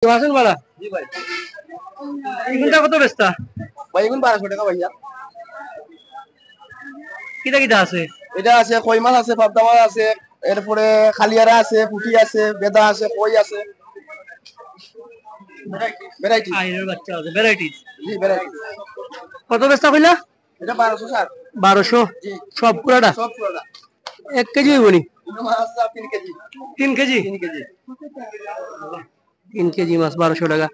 আসেন বাড়া জি ভাই। এগুনটা কত বেচতা ভাই এগুন 1200 টাকা ভাইয়া। কিটা কিটা আছে? এটা আছে কই মাছ আছে, পাবদা মাছ আছে, এরপরে খালিয়ারা আছে, পুঁটি আছে, বেদা আছে, কই আছে। ভ্যারাইটি। আইনের বাচ্চা আছে ভ্যারাইটিস। জি ভ্যারাইটি। কত বেচতা কইলা? এটা 1200 স্যার। 1200 জি সব পুরাটা সব পুরোটা। 1 কেজি হইবনি? এটা মাছ আছে 3 কেজি। 3 কেজি? 3 কেজি। 3 কেজি মাছ 1200 টাকা।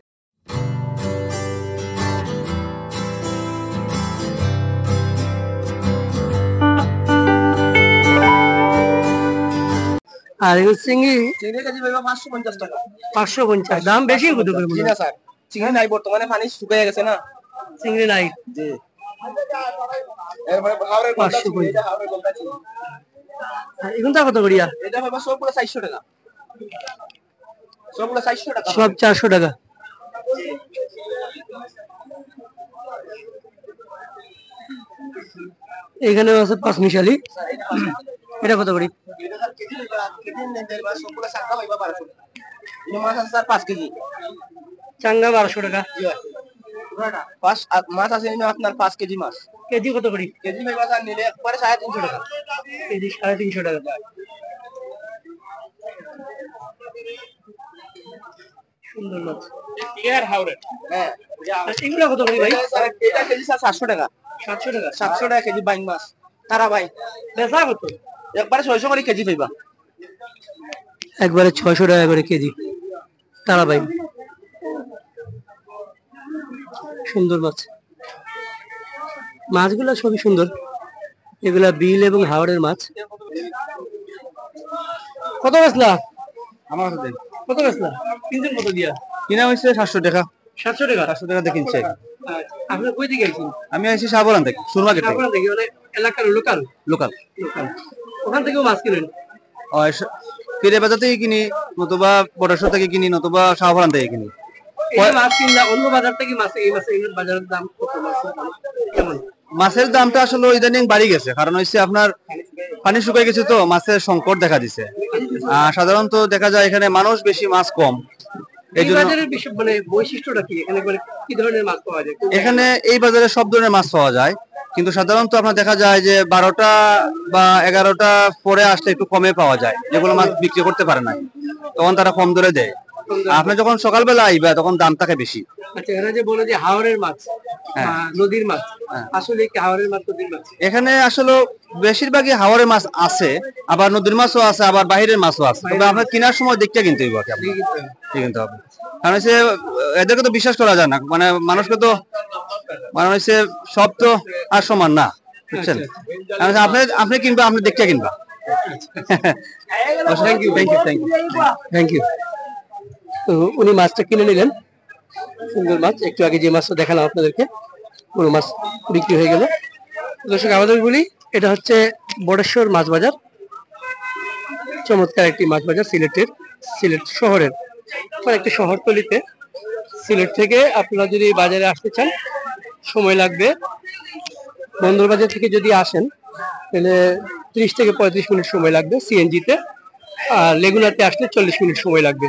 আর এগুলো চিংড়ি চিংড়ি কেজি ভাইবা 550 টাকা। 550 দাম বেশি কত করে জি মনে না হয়? স্যার, চিংড়ি নাই বর্তমানে, পানি শুকিয়ে গেছে না। চিংড়ি নাই। জি। এরপরে হাওড়ের গলদা চিংড়ি, 550 এটা হাওড়ের গলদা চিংড়ি। এগুনটা কত করিয়া? এটা ভাইবা সবগুলো 400 টাকা। সবগুলো 400 টাকা। সব 400 টাকা। এখানে আছে পাঁচ মিশালি, এটা কত করি? এটা স্যার কেজি ভাইবা, কেজি নেন ভাইবা সবগুলো সাতটা ভাইবা 1200 টাকা। এটা মাছ আছে স্যার 5 কেজি। চাঙ্গা 1200 টাকা। জি ভাই। পুরাটা। মাছ আছে এনে আপনার 5 কেজি মাছ। কেজি কত করি? কেজি ভাইবা স্যার নিলে একবারে 350 টাকা। কেজি 350 টাকা। সুন্দর মাছ। টিয়ার হাওড়ে। হ্যাঁ। আর এগুলো কত করি ভাই? এটা কেজি স্যার 700 টাকা। 700 টাকা। 700 টাকা কেজি বাইং মাছ। তারা ভাই। বেচা কত? একবারে 600 করে কেজি পাইবা। একবারে 600 টাকা করে কেজি তারা ভাই। সুন্দর মাছ, মাছগুলো সবই সুন্দর। এগুলা বিল এবং হাওড়ের মাছ। কত বেচলা? আমার কাছে কত বেচলা? কিনছেন কত দিয়া? কিনা হয়েছে 700 টাকা। 700 টাকা। 700 টাকা কিনছে। আপনি কই থেকে আইছেন? আমি আইছি সাবলান থেকে, সুরমার্কেট থেকে। আপনার থেকে মানে এলাকার লোকাল? লোকাল। লোকাল। ওখান থেকেও মাছ কিনেন? ফিরে বাজার থেকে কিনি, নতুবা বড়াশো থেকে কিনি, নতুবা সাবলান থেকে কিনি। এই মাছ কিনলা অন্য বাজার থেকে মাছ, এই মাছ এই বাজারের দাম কত? মাছের দাম কেমন? মাছের দামটা আসলে ইদানিং বাড়ি গেছে, কারণ হচ্ছে আপনার পানি শুকিয়ে গেছে তো মাছের সংকট দেখা দিছে। সাধারণত দেখা যায় এখানে মানুষ বেশি, মাছ কম। এই বাজারের মানে বৈশিষ্ট্যটা কি? এখানে মানে কি ধরনের মাছ পাওয়া যায়? এখানে এই বাজারে সব ধরনের মাছ পাওয়া যায়, কিন্তু সাধারণত আপনার দেখা যায় যে 12টা বা 11টা পরে আসলে একটু কমে পাওয়া যায়, যেগুলো মাছ বিক্রি করতে পারে না, তখন তারা কম দরে দেয়। আপনি যখন সকালবেলা আইবা তখন দাম থাকে বেশি। আচ্ছা, এরা যে বলে যে হাওরের মাছ, হ্যাঁ। নদীর মাছ, হ্যাঁ। আসলে কি হাওরের মাছ নদীর মাছ? এখানে আসলে বেশিরভাগই হাওরের মাছ আছে, আবার নদীর মাছও আছে, আবার বাইরের মাছও আছে, তবে আপনার কেনার সময় দেখতে কিনতে হবে আর কি, কিনতে হবে। কারণ হচ্ছে এদেরকে তো বিশ্বাস করা যায় না, মানে মানুষকে তো, মানে হচ্ছে সব তো আর সমান না, বুঝছেন? কারণ হচ্ছে আপনি আপনি কিনবা, আপনি দেখতে কিনবা। Thank you, thank you, thank you, thank you. তো উনি মাছটা কিনে নিলেন, সুন্দর মাছ। একটু আগে যে মাছটা দেখালাম আপনাদেরকে, পুরো মাছ বিক্রি হয়ে গেল। দর্শক আমাদের বলি, এটা হচ্ছে বড়েশ্বর মাছ বাজার, চমৎকার একটি মাছ বাজার সিলেটের, সিলেট শহরের, মানে একটি শহরতলিতে। সিলেট থেকে আপনারা যদি বাজারে আসতে চান সময় লাগবে, বন্দরবাজার থেকে যদি আসেন তাহলে 30 থেকে 35 মিনিট সময় লাগবে সিএনজিতে, আর লেগুনাতে আসলে 40 মিনিট সময় লাগবে।